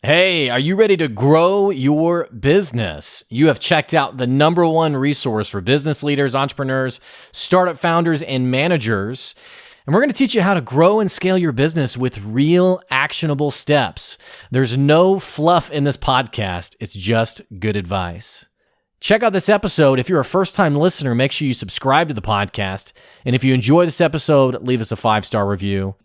Hey, are you ready to grow your business? You have checked out the number one resource for business leaders, entrepreneurs, startup founders, and managers. And we're going to teach you how to grow and scale your business with real actionable steps. There's no fluff in this podcast. It's just good advice. Check out this episode. If you're a first-time listener, make sure you subscribe to the podcast. And if you enjoy this episode, leave us a 5-star review.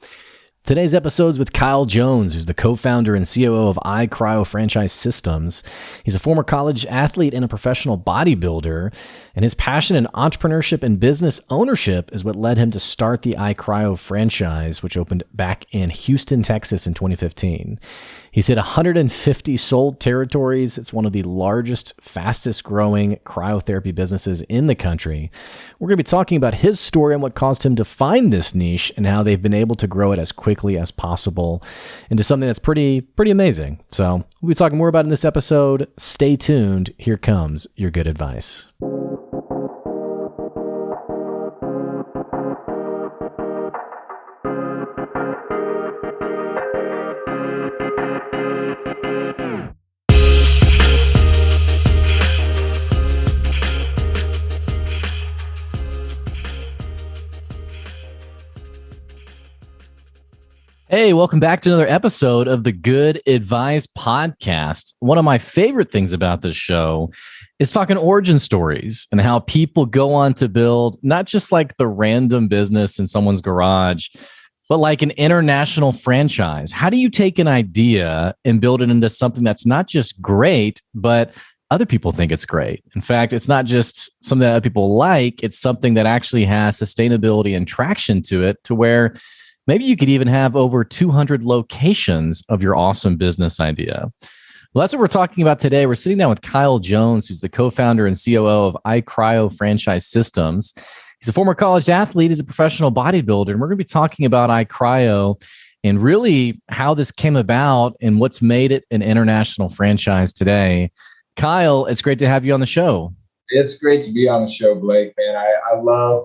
Today's episode is with Kyle Jones, who's the co-founder and COO of iCryo franchise systems. He's a former college athlete and a professional bodybuilder, and his passion in entrepreneurship and business ownership is what led him to start the iCryo franchise, which opened back in Houston, Texas in 2015. He's hit 150 sold territories. It's one of the largest, fastest growing cryotherapy businesses in the country. We're going to be talking about his story and what caused him to find this niche and how they've been able to grow it as quickly as possible into something that's pretty amazing. So we'll be talking more about it in this episode. Stay tuned. Here comes your good advice. Hey, welcome back to another episode of the Good Advice Podcast. One of my favorite things about this show is talking origin stories and how people go on to build not just like the random business in someone's garage, but like an international franchise. How do you take an idea and build it into something that's not just great, but other people think it's great? In fact, it's not just something that other people like, it's something that actually has sustainability and traction to it, to where maybe you could even have over 200 locations of your awesome business idea. Well, that's what we're talking about today. We're sitting down with Kyle Jones, who's the co-founder and COO of iCryo franchise systems. He's a former college athlete. He's a professional bodybuilder. And we're going to be talking about iCryo and really how this came about and what's made it an international franchise today. Kyle, it's great to have you on the show. It's great to be on the show, Blake, man. I love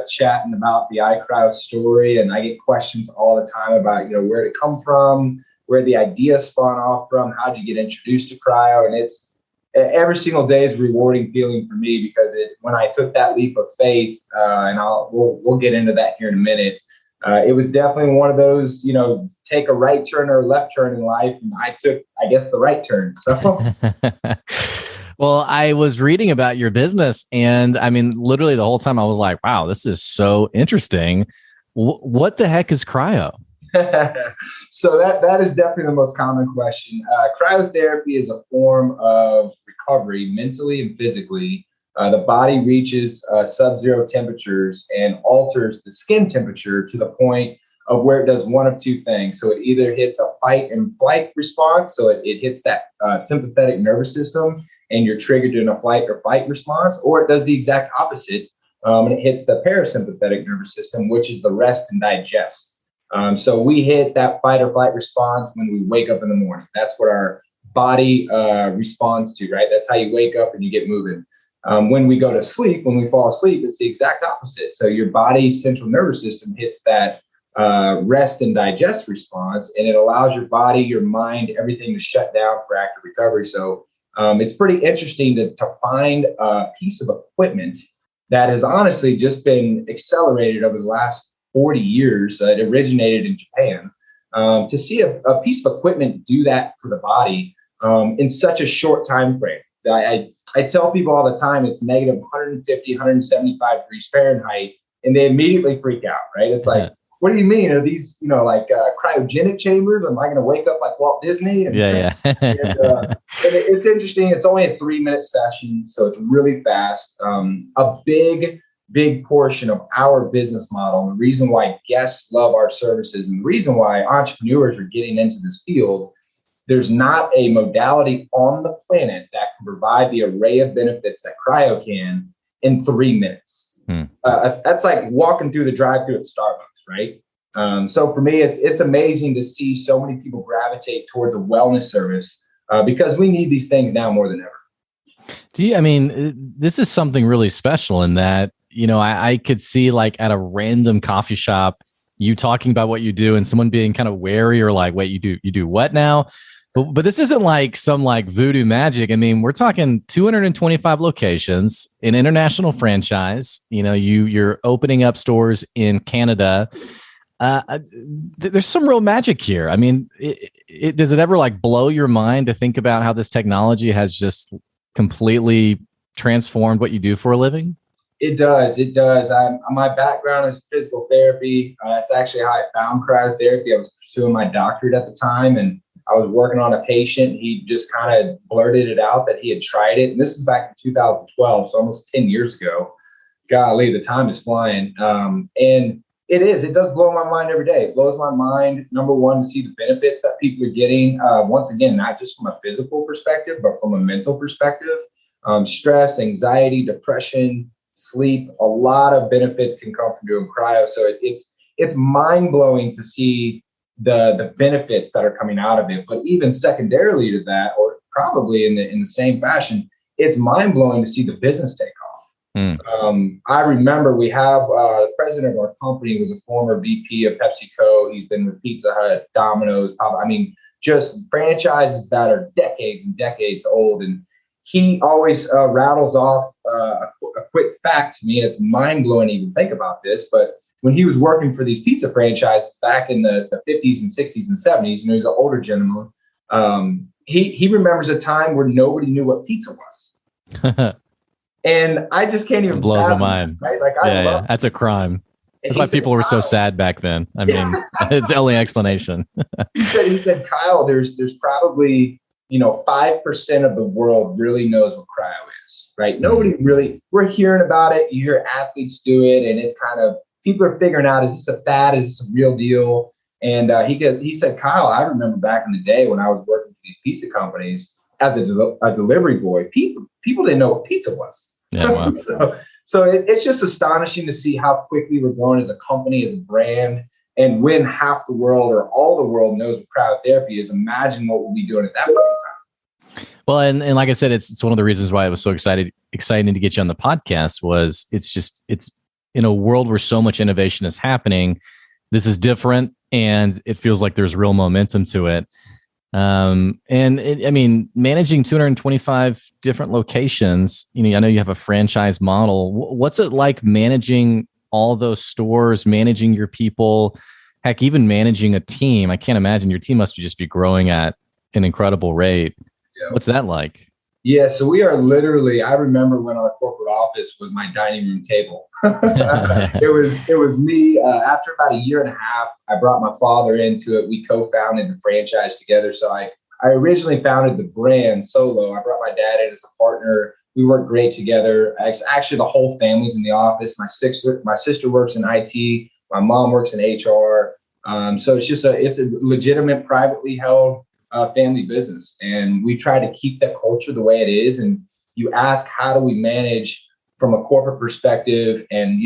chatting about the iCryo story, and I get questions all the time about, where it come from, where the idea spun off from, how did you get introduced to cryo? And it's every single day is a rewarding feeling for me because when I took that leap of faith, and we'll get into that here in a minute, it was definitely one of those, take a right turn or a left turn in life, and I took, I guess, the right turn. So. Well, I was reading about your business, and I mean, literally the whole time I was like, wow, this is so interesting. What the heck is cryo? So that is definitely the most common question. Cryotherapy is a form of recovery mentally and physically. The body reaches sub-zero temperatures and alters the skin temperature to the point of where it does one of two things. So it either hits a fight and flight response, so it hits that sympathetic nervous system, and you're triggered in a flight or fight response, or it does the exact opposite, and it hits the parasympathetic nervous system, which is the rest and digest. So we hit that fight or flight response when we wake up in the morning. That's what our body responds to, right? That's how you wake up and you get moving. When we go to sleep, when we fall asleep, it's the exact opposite. So your body's central nervous system hits that rest and digest response, and it allows your body, your mind, everything to shut down for active recovery. So it's pretty interesting to find a piece of equipment that has honestly just been accelerated over the last 40 years. It originated in Japan. To see a piece of equipment do that for the body in such a short time frame. I tell people all the time it's negative 150, 175 degrees Fahrenheit, and they immediately freak out, right? It's like, what do you mean? Are these, cryogenic chambers? Am I going to wake up like Walt Disney? And it's interesting. It's only a 3-minute session, so it's really fast. A big portion of our business model, and the reason why guests love our services, and the reason why entrepreneurs are getting into this field, there's not a modality on the planet that can provide the array of benefits that cryo can in 3 minutes. That's like walking through the drive-thru at Starbucks. Right. So for me, it's amazing to see so many people gravitate towards a wellness service because we need these things now more than ever. This is something really special in that, I could see like at a random coffee shop, you talking about what you do and someone being kind of wary or like, wait, you do what now? But this isn't like some like voodoo magic. I mean, we're talking 225 locations, an international franchise. You know, you're opening up stores in Canada. There's some real magic here. I mean, does it ever like blow your mind to think about how this technology has just completely transformed what you do for a living? It does. It does. My background is physical therapy. It's actually how I found cryotherapy. I was pursuing my doctorate at the time, and I was working on a patient. He just kind of blurted it out that he had tried it. And this is back in 2012, so almost 10 years ago. Golly, the time is flying. And it does blow my mind every day. It blows my mind, number one, to see the benefits that people are getting. Once again, not just from a physical perspective, but from a mental perspective. Stress, anxiety, depression, sleep, a lot of benefits can come from doing cryo. So it's mind blowing to see the benefits that are coming out of it. But even secondarily to that, or probably in the same fashion, it's mind blowing to see the business take off. I remember we have the president of our company was a former VP of PepsiCo. He's been with Pizza Hut, Domino's, just franchises that are decades and decades old. And he always rattles off a quick fact to me, and it's mind blowing to even think about this. But when he was working for these pizza franchises back in the 50s and 60s and 70s, he's an older gentleman. He remembers a time where nobody knew what pizza was. And I just can't even. It blows my mind. Right? Like, I that's a crime. That's why people were so sad back then. I mean, it's the only explanation. he said, Kyle, there's probably 5% of the world really knows what cryo is, right? Nobody really. We're hearing about it. You hear athletes do it, and it's kind of people are figuring out: is this a fad? Is this a real deal? And he said, Kyle, I remember back in the day when I was working for these pizza companies as a delivery boy. People didn't know what pizza was. Yeah, wow. so it's just astonishing to see how quickly we're growing as a company, as a brand. And when half the world or all the world knows what cryotherapy is, imagine what we'll be doing at that point in time. Well, and like I said, it's one of the reasons why I was so excited to get you on the podcast was it's in a world where so much innovation is happening. This is different, and it feels like there's real momentum to it. I mean, managing 225 different locations, I know you have a franchise model. What's it like managing all those stores, managing your people, heck, even managing a team? I can't imagine your team must just be growing at an incredible rate. Yeah. What's that like? Yeah, so we are literally, I remember when our corporate office was my dining room table. It was me. After about a year and a half, I brought my father into it. We co-founded the franchise together. So I originally founded the brand solo. I brought my dad in as a partner. We work great together. Actually, the whole family's in the office. My sister works in IT. My mom works in HR. So it's a legitimate, privately held family business, and we try to keep that culture the way it is. And you ask, how do we manage from a corporate perspective, and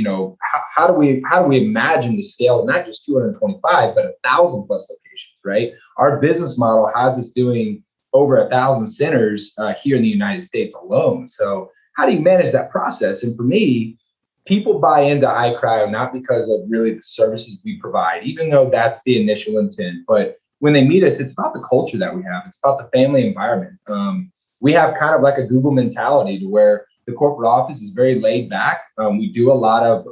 how do we imagine the scale of not just 225 but 1,000 plus locations, right? Our business model has us doing over 1,000 centers here in the United States alone. So how do you manage that process? And for me, people buy into iCryo not because of really the services we provide, even though that's the initial intent, but when they meet us, it's about the culture that we have. It's about the family environment. We have kind of like a Google mentality to where the corporate office is very laid back. We do a lot of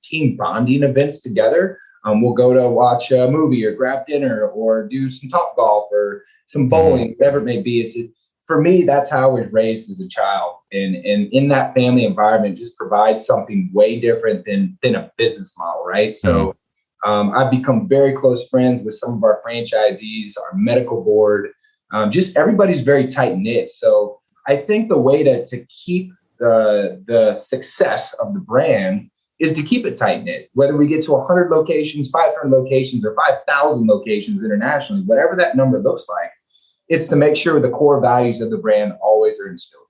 team bonding events together. We'll go to watch a movie or grab dinner or do some Top Golf or some bowling, whatever it may be. For me, that's how I was raised as a child. And in that family environment, just provides something way different than a business model, right? So I've become very close friends with some of our franchisees, our medical board, just everybody's very tight knit. So I think the way to keep the success of the brand is to keep it tight knit, whether we get to 100 locations, 500 locations, or 5,000 locations internationally, whatever that number looks like, it's to make sure the core values of the brand always are instilled.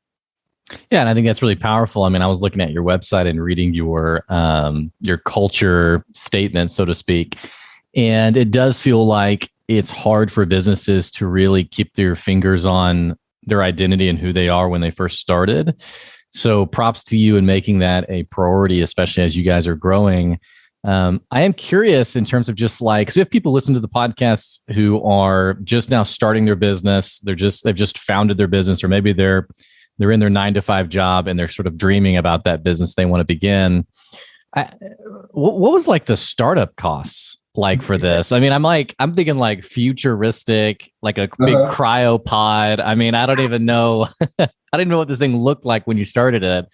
Yeah, and I think that's really powerful. I mean, I was looking at your website and reading your culture statement, so to speak, and it does feel like it's hard for businesses to really keep their fingers on their identity and who they are when they first started. So props to you in making that a priority, especially as you guys are growing. I am curious in terms of just like, because we have people listen to the podcasts who are just now starting their business. They've just founded their business, or maybe they're in their 9 to 5 job and they're sort of dreaming about that business they want to begin. What was like the startup costs like for this? I mean, I'm thinking like futuristic, like a big cryopod. I mean, I don't even know. I didn't know what this thing looked like when you started it.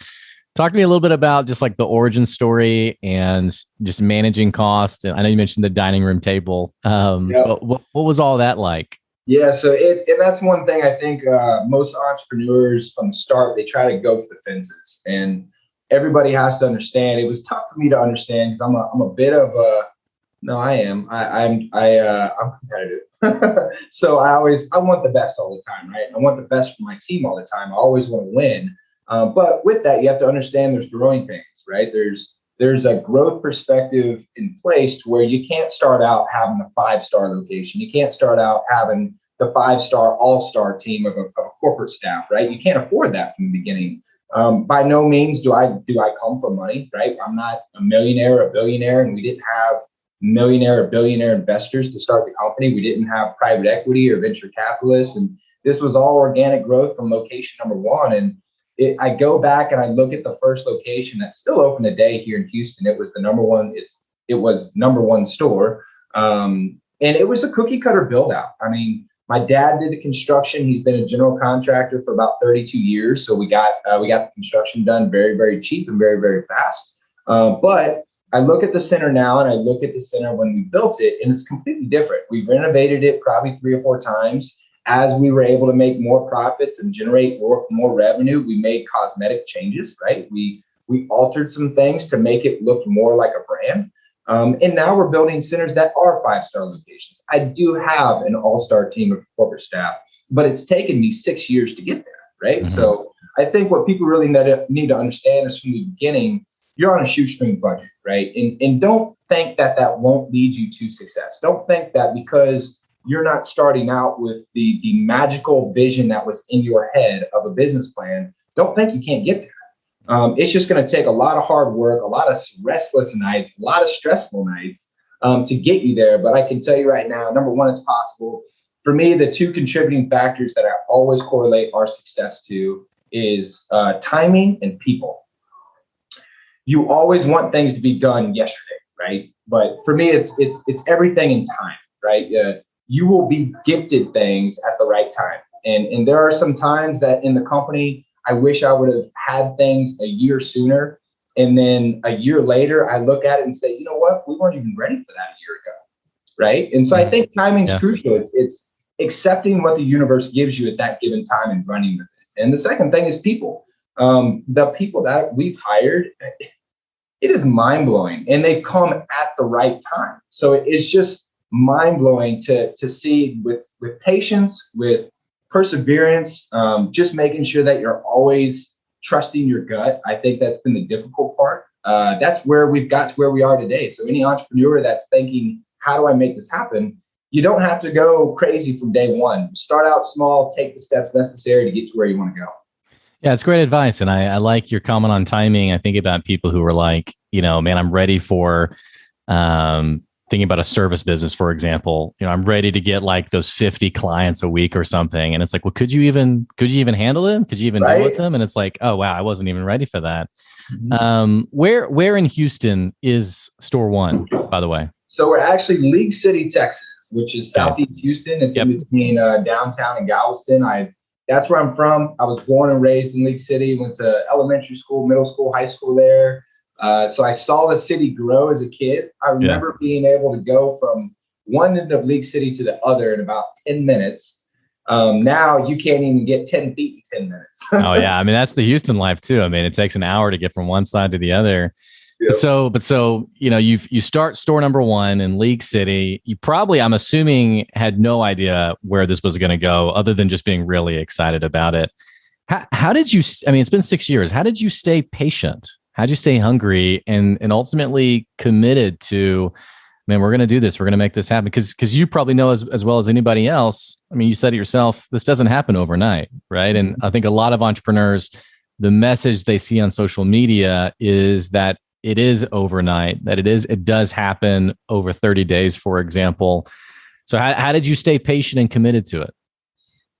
Talk to me a little bit about just like the origin story and just managing costs. And I know you mentioned the dining room table. But what was all that like? Yeah, so and that's one thing I think most entrepreneurs from the start, they try to go for the fences, and everybody has to understand. It was tough for me to understand because I'm a bit of a no, I'm competitive. So I want the best all the time, right? I want the best for my team all the time. I always want to win. But with that, you have to understand there's growing pains, right? There's a growth perspective in place to where you can't start out having a 5-star location. You can't start out having the 5-star all-star team of a corporate staff, right? You can't afford that from the beginning. By no means do I come from money, right? I'm not a millionaire or a billionaire, and we didn't have millionaire or billionaire investors to start the company. We didn't have private equity or venture capitalists, and this was all organic growth from location number one. And I go back and I look at the first location that's still open today here in Houston. It was the number one. It was number one store, and it was a cookie cutter build out. I mean, my dad did the construction. He's been a general contractor for about 32 years, so we got the construction done very, very cheap and very, very fast. But I look at the center now, and I look at the center when we built it, and it's completely different. We've renovated it probably 3 or 4 times. As we were able to make more profits and generate more revenue, we made cosmetic changes, right? We altered some things to make it look more like a brand. And now we're building centers that are 5-star locations. I do have an all-star team of corporate staff, but it's taken me 6 years to get there, right? Mm-hmm. So I think what people really need to understand is from the beginning, you're on a shoestring budget, right? And don't think that won't lead you to success. Don't think that because you're not starting out with the magical vision that was in your head of a business plan. Don't think you can't get there. It's just going to take a lot of hard work, a lot of restless nights, a lot of stressful nights to get you there. But I can tell you right now, number one, it's possible. For me, the 2 contributing factors that I always correlate our success to is timing and people. You always want things to be done yesterday, right? But for me, it's everything in time, right? You will be gifted things at the right time. And there are some times that in the company, I wish I would have had things a year sooner. And then a year later, I look at it and say, you know what? We weren't even ready for that a year ago, right? And so I think timing is crucial. It's accepting what the universe gives you at that given time and running with it. And the second thing is people. The people that we've hired, it is mind-blowing. And they've come at the right time. So it's just mind-blowing to see with patience, with perseverance, just making sure that you're always trusting your gut. I think that's been the difficult part. That's where we've got to where we are today. So any entrepreneur that's thinking, how do I make this happen? You don't have to go crazy from day one. Start out small, take the steps necessary to get to where you want to go. Yeah, it's great advice. And I like your comment on timing. I think about people who are like, man, I'm ready for thinking about a service business, for example. I'm ready to get like those 50 clients a week or something. And it's like, well, could you even handle them? Could you even deal with them? And it's like, oh, wow, I wasn't even ready for that. Mm-hmm. Where in Houston is store 1, by the way? So we're actually League City, Texas, which is Southeast Houston. It's in between downtown and Galveston. That's where I'm from. I was born and raised in League City, went to elementary school, middle school, high school there. So I saw the city grow as a kid. I remember being able to go from one end of League City to the other in about 10 minutes. Now you can't even get 10 feet in 10 minutes. Oh yeah. I mean, that's the Houston life too. I mean, it takes an hour to get from one side to the other. Yep. But so, you start store number 1 in League City. You probably, I'm assuming, had no idea where this was going to go other than just being really excited about it. How did you, I mean, it's been 6 years. How did you stay patient? How'd you stay hungry and ultimately committed to, man, we're going to do this. We're going to make this happen. Because you probably know as well as anybody else. I mean, you said it yourself, this doesn't happen overnight, right? And I think a lot of entrepreneurs, the message they see on social media is that it is overnight, that it does happen over 30 days, for example. So how did you stay patient and committed to it?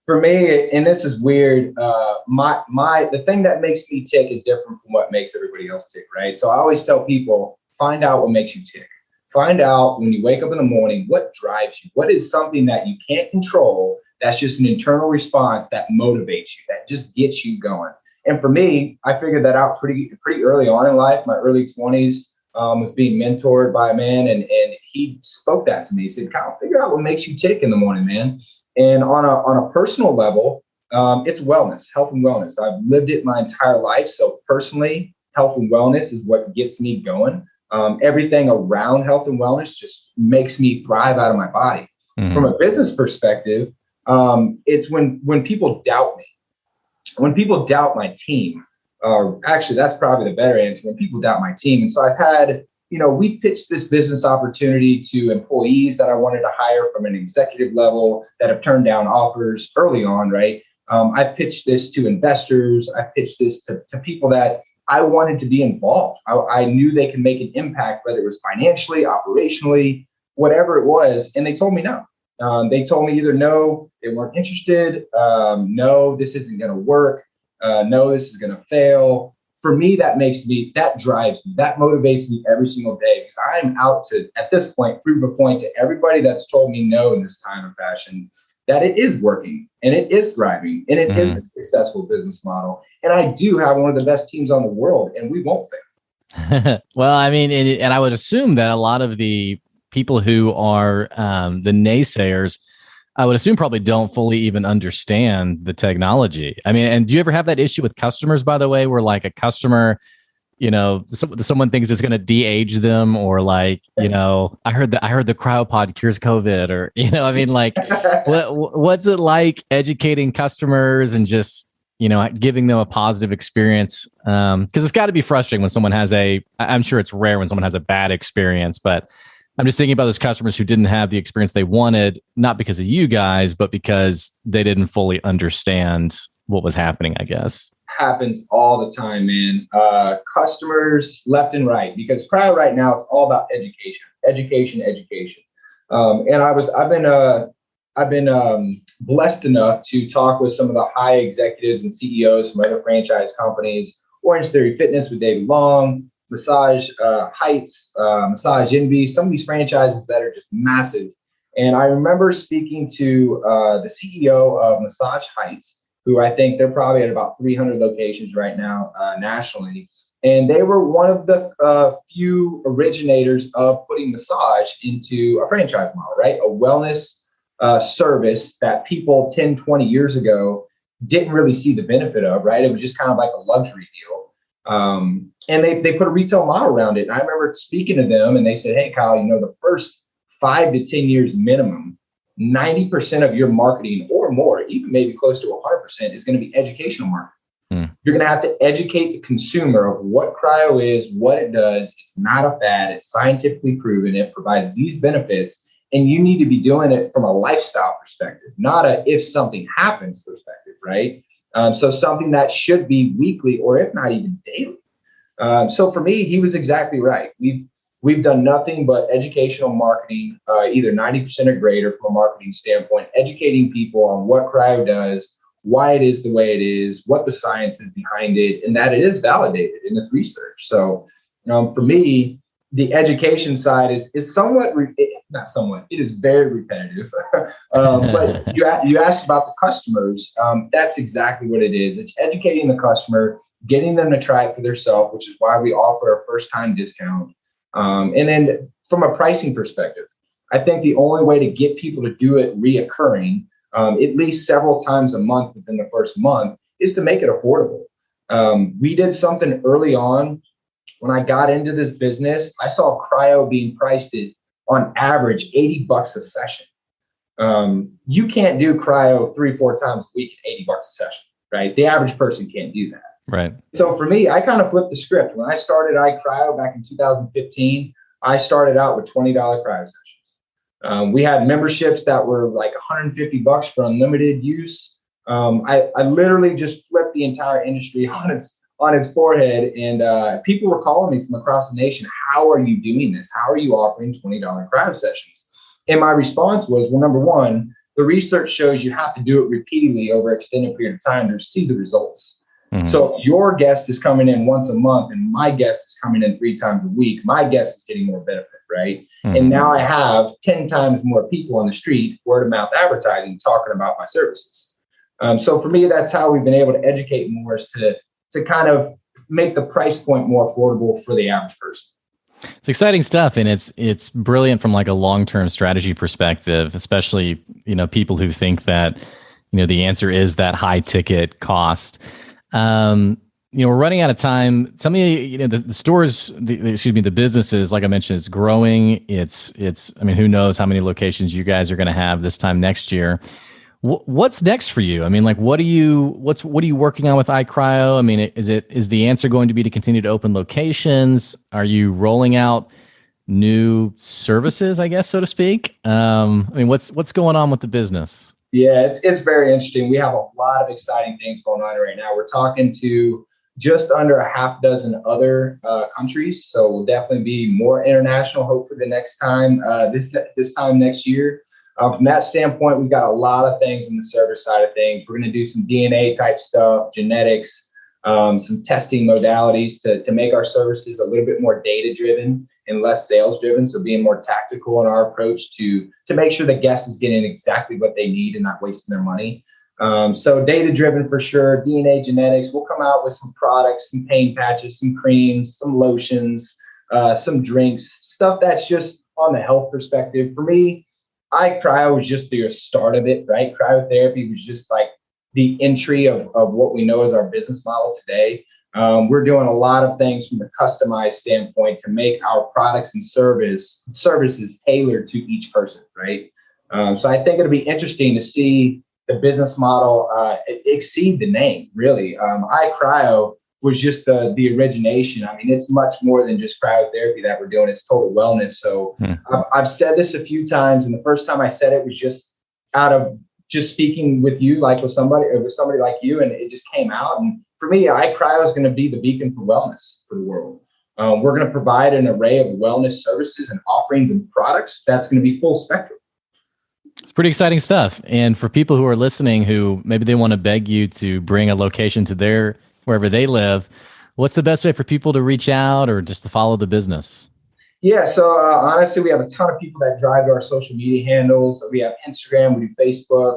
For me, and this is weird, the thing that makes me tick is different from what makes everybody else tick, right? So I always tell people, find out what makes you tick. Find out when you wake up in the morning, what drives you? What is something that you can't control that's just an internal response that motivates you, that just gets you going? And for me, I figured that out pretty early on in life. My early 20s, was being mentored by a man, and he spoke that to me. He said, Kyle, figure out what makes you tick in the morning, man. And on a personal level, it's wellness, health and wellness. I've lived it my entire life. So personally, health and wellness is what gets me going. Everything around health and wellness just makes me thrive out of my body. Mm-hmm. From a business perspective, it's when people doubt me, when people doubt my team. Actually, that's probably the better answer, when people doubt my team. And so I've had, we've pitched this business opportunity to employees that I wanted to hire from an executive level that have turned down offers early on, right? I've pitched this to investors. I've pitched this to people that I wanted to be involved. I knew they could make an impact, whether it was financially, operationally, whatever it was. And they told me no. They told me either no, they weren't interested. No, this isn't going to work. No, this is going to fail. For me, that drives me, that motivates me every single day, because I'm out to, at this point, prove a point to everybody that's told me no in this time and fashion, that it is working and it is thriving and it is a successful business model. And I do have one of the best teams on the world, and we won't fail. Well, I mean, and I would assume that a lot of the people who are the naysayers, I would assume, probably don't fully even understand the technology. I mean, and do you ever have that issue with customers, by the way, where like a customer, someone thinks it's going to de-age them, or like, I heard the cryopod cures COVID, or, I mean, like, what's it like educating customers and just, giving them a positive experience? Because it's got to be frustrating when someone has I'm sure it's rare when someone has a bad experience, but I'm just thinking about those customers who didn't have the experience they wanted, not because of you guys, but because they didn't fully understand what was happening, I guess. Happens all the time, man. Customers left and right, because cryo right now, it's all about education. And I've been blessed enough to talk with some of the high executives and CEOs from other franchise companies, Orange Theory Fitness with David Long, Massage Heights, Massage Envy, some of these franchises that are just massive. And I remember speaking to the CEO of Massage Heights, who I think they're probably at about 300 locations right now nationally. And they were one of the few originators of putting massage into a franchise model, right? A wellness service that people 10, 20 years ago didn't really see the benefit of, right? It was just kind of like a luxury deal. And they put a retail model around it. And I remember speaking to them, and they said, hey, Kyle, the first 5 to 10 years minimum, 90% of your marketing or more, even maybe close to 100%, is going to be educational marketing. You're going to have to educate the consumer of what cryo is, what it does. It's not a fad. It's scientifically proven. It provides these benefits. And you need to be doing it from a lifestyle perspective, not a if something happens perspective, right? So something that should be weekly, or if not even daily. So for me, he was exactly right. We've done nothing but educational marketing, either 90% or greater from a marketing standpoint, educating people on what cryo does, why it is the way it is, what the science is behind it, and that it is validated in its research. So for me, the education side is somewhat, not somewhat, it is very repetitive. But you asked about the customers. That's exactly what it is. It's educating the customer, getting them to try it for themselves, which is why we offer a first-time discount. And then from a pricing perspective, I think the only way to get people to do it reoccurring, at least several times a month within the first month, is to make it affordable. We did something early on. When I got into this business, I saw cryo being priced at, on average, $80 a session. You can't do cryo 3-4 times a week at $80 a session, right? The average person can't do that. Right. So for me, I kind of flipped the script. When I started iCryo back in 2015, I started out with $20 cryo sessions. We had memberships that were like $150 for unlimited use. I literally just flipped the entire industry on on his forehead. And people were calling me from across the nation. How are you doing this? How are you offering $20 cryo sessions? And my response was, well, number one, the research shows you have to do it repeatedly over an extended period of time to see the results. Mm-hmm. So if your guest is coming in once a month and my guest is coming in 3 times a week, my guest is getting more benefit, right? Mm-hmm. And now I have 10 times more people on the street, word of mouth advertising, talking about my services. So for me, that's how we've been able to educate more, is to kind of make the price point more affordable for the average person. It's exciting stuff, and it's brilliant from like a long-term strategy perspective, especially, people who think that, the answer is that high ticket cost. We're running out of time. Tell me, the stores, the businesses, like I mentioned, it's growing. It's, who knows how many locations you guys are going to have this time next year. What's next for you? What are you working on with iCryo? Is the answer going to be to continue to open locations? Are you rolling out new services, I guess, so to speak? What's going on with the business? Yeah, it's very interesting. We have a lot of exciting things going on right now. We're talking to just under a half dozen other countries. So we'll definitely be more international, hopefully the next time, this time next year. From that standpoint, we've got a lot of things on the service side of things. We're going to do some DNA type stuff, genetics, some testing modalities to make our services a little bit more data driven and less sales driven. So being more tactical in our approach to make sure the guest is getting exactly what they need and not wasting their money. So data driven for sure. DNA, genetics. We'll come out with some products, some pain patches, some creams, some lotions, some drinks, stuff that's just on the health perspective. For me, iCryo was just the start of it, right? Cryotherapy was just like the entry of what we know as our business model today. We're doing a lot of things from the customized standpoint to make our products and services tailored to each person, right? So I think it'll be interesting to see the business model exceed the name, really. iCryo was just the origination. It's much more than just cryotherapy that we're doing. It's total wellness. So I've said this a few times, and the first time I said it was just out of just speaking with you, like with somebody like you, and it just came out. And for me, iCryo is going to be the beacon for wellness for the world. We're going to provide an array of wellness services and offerings and products that's going to be full spectrum. It's pretty exciting stuff. And for people who are listening, who maybe they want to beg you to bring a location to wherever they live, what's the best way for people to reach out or just to follow the business? Yeah, so honestly, we have a ton of people that drive to our social media handles. We have Instagram, we do Facebook.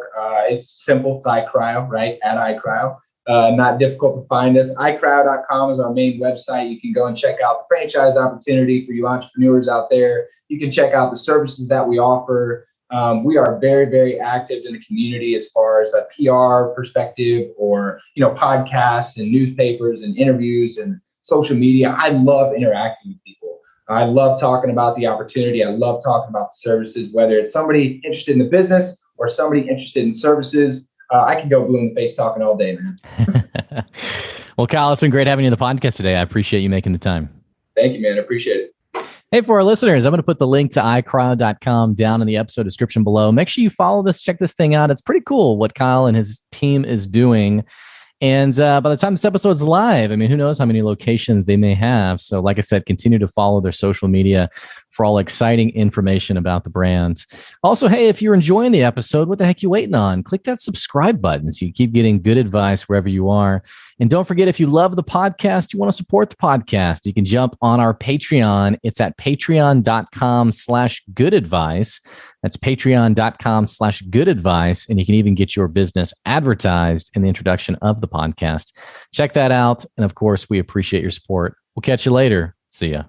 It's simple. It's iCryo, right? At iCryo. Not difficult to find us. iCryo.com is our main website. You can go and check out the franchise opportunity for you entrepreneurs out there. You can check out the services that we offer. We are very, very active in the community as far as a PR perspective, or, podcasts and newspapers and interviews and social media. I love interacting with people. I love talking about the opportunity. I love talking about the services, whether it's somebody interested in the business or somebody interested in services. I can go blue in the face talking all day, man. Well, Kyle, it's been great having you on the podcast today. I appreciate you making the time. Thank you, man. I appreciate it. Hey, for our listeners, I'm going to put the link to iCryo.com down in the episode description below. Make sure you follow this, check this thing out. It's pretty cool what Kyle and his team is doing. And by the time this episode is live, who knows how many locations they may have. So like I said, continue to follow their social media for all exciting information about the brand. Also, hey, if you're enjoying the episode, what the heck are you waiting on? Click that subscribe button so you keep getting good advice wherever you are. And don't forget, if you love the podcast, you want to support the podcast, you can jump on our Patreon. It's at patreon.com/goodadvice. That's patreon.com/goodadvice. And you can even get your business advertised in the introduction of the podcast. Check that out. And of course, we appreciate your support. We'll catch you later. See ya.